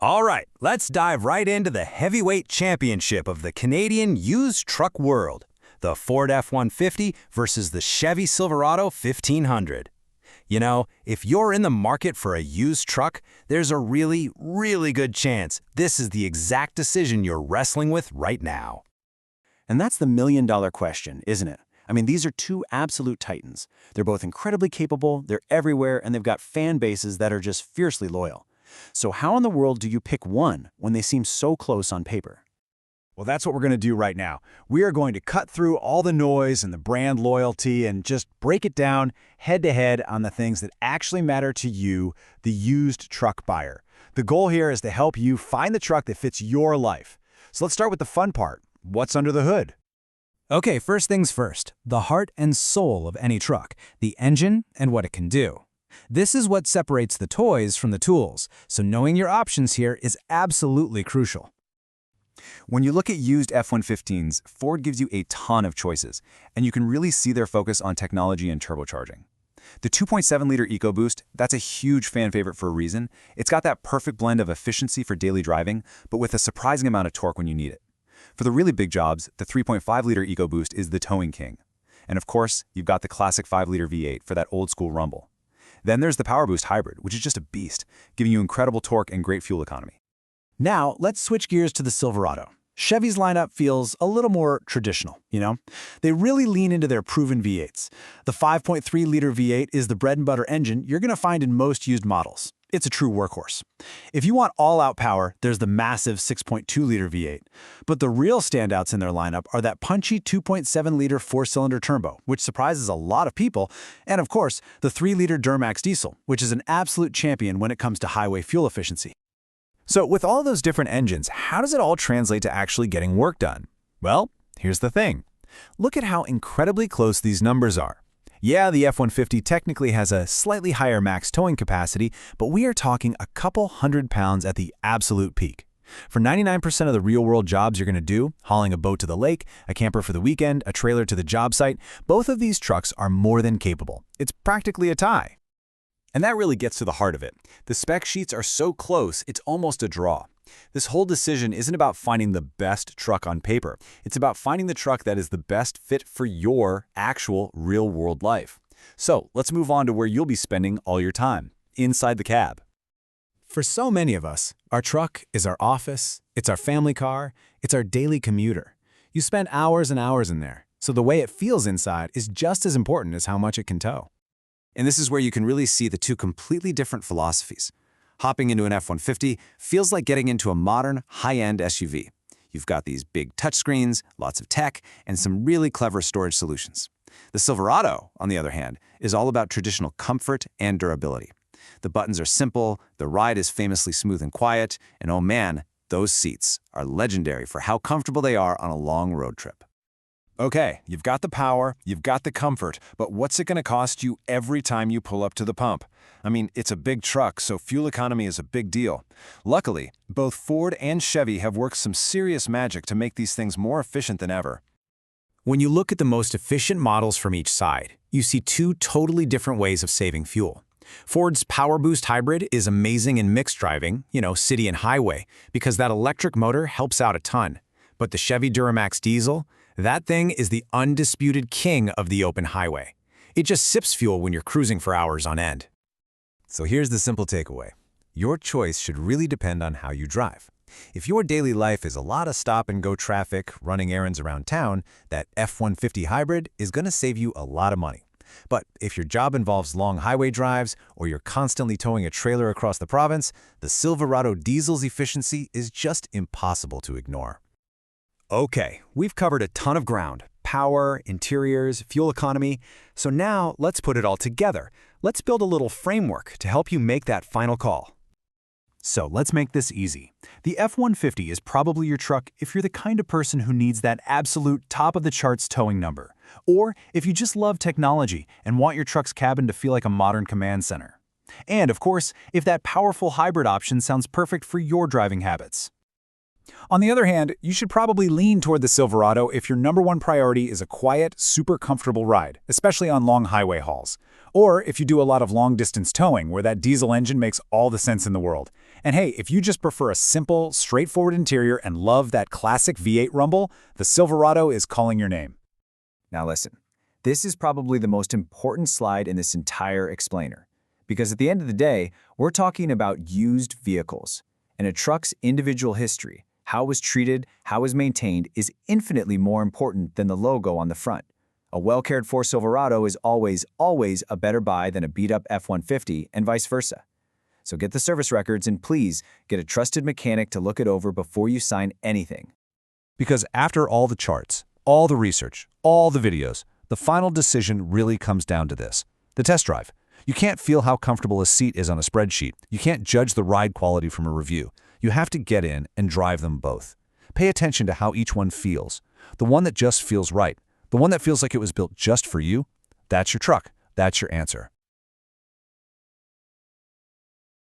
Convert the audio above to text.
All right, let's dive right into the heavyweight championship of the Canadian used truck world, the Ford F-150 versus the Chevy Silverado 1500. You know, if you're in the market for a used truck, there's a really, really good chance this is the exact decision you're wrestling with right now. And that's the million-dollar question, isn't it? I mean, these are two absolute titans. They're both incredibly capable, they're everywhere, and they've got fan bases that are just fiercely loyal. So how in the world do you pick one when they seem so close on paper? Well, that's what we're going to do right now. We are going to cut through all the noise and the brand loyalty and just break it down head-to-head on the things that actually matter to you, the used truck buyer. The goal here is to help you find the truck that fits your life. So let's start with the fun part. What's under the hood? Okay, first things first, the heart and soul of any truck, the engine and what it can do. This is what separates the toys from the tools, so knowing your options here is absolutely crucial. When you look at used F-150s, Ford gives you a ton of choices, and you can really see their focus on technology and turbocharging. The 2.7-liter EcoBoost, that's a huge fan favorite for a reason. It's got that perfect blend of efficiency for daily driving, but with a surprising amount of torque when you need it. For the really big jobs, the 3.5-liter EcoBoost is the towing king. And of course, you've got the classic 5-liter V8 for that old-school rumble. Then there's the PowerBoost Hybrid, which is just a beast, giving you incredible torque and great fuel economy. Now, let's switch gears to the Silverado. Chevy's lineup feels a little more traditional, you know? They really lean into their proven V8s. The 5.3-liter V8 is the bread and butter engine you're going to find in most used models. It's a true workhorse. If you want all-out power, there's the massive 6.2-liter V8. But the real standouts in their lineup are that punchy 2.7-liter four-cylinder turbo, which surprises a lot of people, and of course, the 3-liter Duramax diesel, which is an absolute champion when it comes to highway fuel efficiency. So with all those different engines, how does it all translate to actually getting work done? Well, here's the thing. Look at how incredibly close these numbers are. Yeah, the F-150 technically has a slightly higher max towing capacity, but we are talking a couple hundred pounds at the absolute peak. For 99% of the real-world jobs you're going to do, hauling a boat to the lake, a camper for the weekend, a trailer to the job site, both of these trucks are more than capable. It's practically a tie. And that really gets to the heart of it. The spec sheets are so close, it's almost a draw. This whole decision isn't about finding the best truck on paper. It's about finding the truck that is the best fit for your actual real-world life. So let's move on to where you'll be spending all your time, inside the cab. For so many of us, our truck is our office, it's our family car, it's our daily commuter. You spend hours and hours in there, so the way it feels inside is just as important as how much it can tow. And this is where you can really see the two completely different philosophies. Hopping into an F-150 feels like getting into a modern, high-end SUV. You've got these big touchscreens, lots of tech, and some really clever storage solutions. The Silverado, on the other hand, is all about traditional comfort and durability. The buttons are simple, the ride is famously smooth and quiet, and oh man, those seats are legendary for how comfortable they are on a long road trip. Okay, you've got the power, you've got the comfort, but what's it going to cost you every time you pull up to the pump? I mean, it's a big truck, so fuel economy is a big deal. Luckily, both Ford and Chevy have worked some serious magic to make these things more efficient than ever. When you look at the most efficient models from each side, you see two totally different ways of saving fuel. Ford's PowerBoost Hybrid is amazing in mixed driving, city and highway, because that electric motor helps out a ton. But the Chevy Duramax diesel, that thing is the undisputed king of the open highway. It just sips fuel when you're cruising for hours on end. So here's the simple takeaway. Your choice should really depend on how you drive. If your daily life is a lot of stop-and-go traffic, running errands around town, that F-150 Hybrid is going to save you a lot of money. But if your job involves long highway drives or you're constantly towing a trailer across the province, the Silverado diesel's efficiency is just impossible to ignore. Okay, we've covered a ton of ground. Power, interiors, fuel economy. So now let's put it all together. Let's build a little framework to help you make that final call. So let's make this easy. The F-150 is probably your truck if you're the kind of person who needs that absolute top-of-the-charts towing number, or if you just love technology and want your truck's cabin to feel like a modern command center. And of course, if that powerful hybrid option sounds perfect for your driving habits. On the other hand, you should probably lean toward the Silverado if your number one priority is a quiet, super comfortable ride, especially on long highway hauls. Or if you do a lot of long-distance towing where that diesel engine makes all the sense in the world. And hey, if you just prefer a simple, straightforward interior and love that classic V8 rumble, the Silverado is calling your name. Now listen, this is probably the most important slide in this entire explainer. Because at the end of the day, we're talking about used vehicles. And a truck's individual history, how it was treated, how it was maintained, is infinitely more important than the logo on the front. A well-cared-for Silverado is always a better buy than a beat-up F-150 and vice versa. So get the service records and please get a trusted mechanic to look it over before you sign anything. Because after all the charts, all the research, all the videos, the final decision really comes down to this: the test drive. You can't feel how comfortable a seat is on a spreadsheet. You can't judge the ride quality from a review. You have to get in and drive them both. Pay attention to how each one feels. The one that just feels right, the one that feels like it was built just for you, that's your truck. That's your answer.